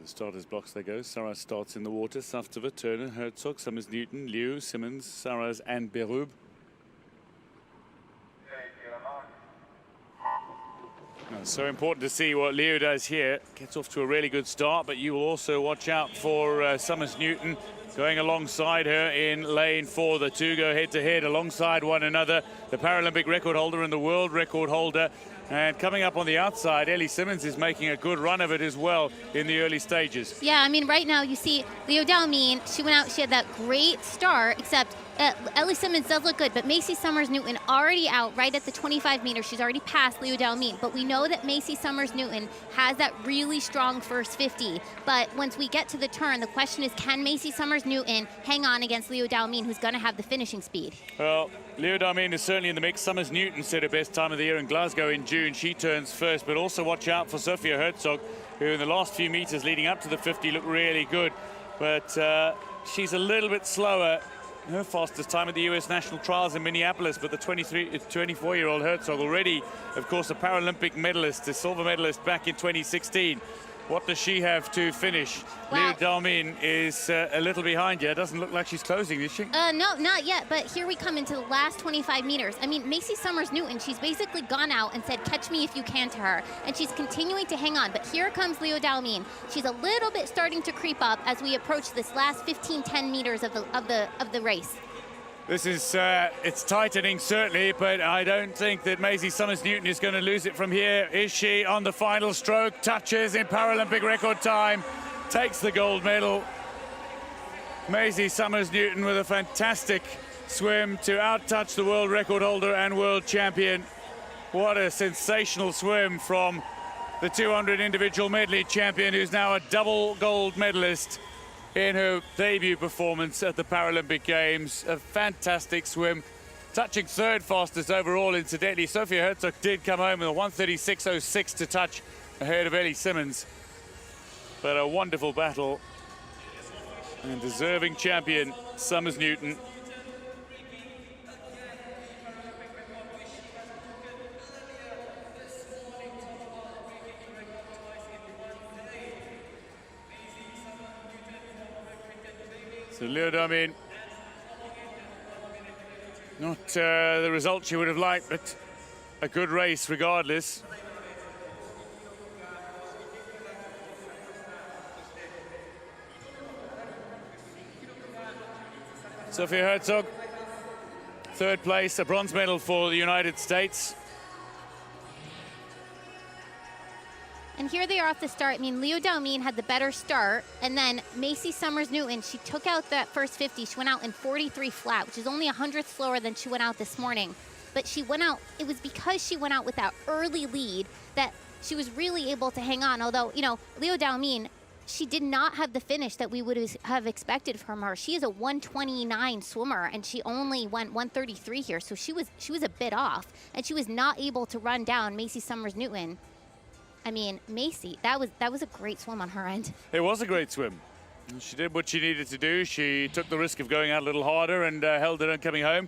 The starters blocks they go. Sarah starts in the water. Saftova, Turner, Herzog, Summers, Newton, Liu, Simmons, Saras and Berube. So important to see what Liu does here. Gets off to a really good start, but you will also watch out for Summers Newton going alongside her in lane 4. The two go head-to-head alongside one another. The Paralympic record holder and the world record holder. And coming up on the outside, Ellie Simmons is making a good run of it as well in the early stages. Yeah, I mean, right now you see Liu Daomin, she went out, she had that great start, except Ellie Simmons does look good, but Maisie Summers-Newton already out right at the 25 meters. She's already passed Liu Daomin, but we know that Maisie Summers-Newton has that really strong first 50. But once we get to the turn, the question is, can Maisie Summers-Newton hang on against Liu Daomin, who's going to have the finishing speed? Well, Liu Daomin is certainly in the mix. Summers-Newton set her best time of the year in Glasgow in June. She turns first, but also watch out for Sophia Herzog, who in the last few meters leading up to the 50 looked really good. But she's a little bit slower. Her fastest time at the US National Trials in Minneapolis, but the 24-year-old Herzog, already, of course, a Paralympic medalist, a silver medalist back in 2016. What does she have to finish? Wow. Liu Daomin is a little behind you. It doesn't look like she's closing, is she? No, not yet, but here we come into the last 25 meters. I mean, Maisie Summers-Newton, she's basically gone out and said, catch me if you can to her, and she's continuing to hang on, but here comes Liu Daomin. She's a little bit starting to creep up as we approach this last 15-10 meters of the race. This is, it's tightening certainly, but I don't think that Maisie Summers-Newton is going to lose it from here. Is she on the final stroke? Touches in Paralympic record time, takes the gold medal. Maisie Summers-Newton with a fantastic swim to out-touch the world record holder and world champion. What a sensational swim from the 200 individual medley champion, who's now a double gold medalist in her debut performance at the Paralympic Games. A fantastic swim, touching third fastest overall, incidentally. Sophia Herzog did come home with a 1:36.06 to touch ahead of Ellie Simmons. But a wonderful battle, and deserving champion, Summers-Newton. So Liu Daomin, not the result she would have liked, but a good race regardless. Sophia Herzog, third place, a bronze medal for the United States. And here they are off the start. I mean, Liu Daomin had the better start, and then Maisie Summers-Newton, she took out that first 50. She went out in 43 flat, which is only 100th slower than she went out this morning. But she went out, it was because she went out with that early lead that she was really able to hang on. Although, you know, Liu Daomin, she did not have the finish that we would have expected from her. She is a 1:29 swimmer, and she only went 1:33 here, so she was a bit off, and she was not able to run down Maisie Summers-Newton. I mean, Maisie, that was a great swim on her end. It was a great swim. She did what she needed to do. She took the risk of going out a little harder and held it and coming home.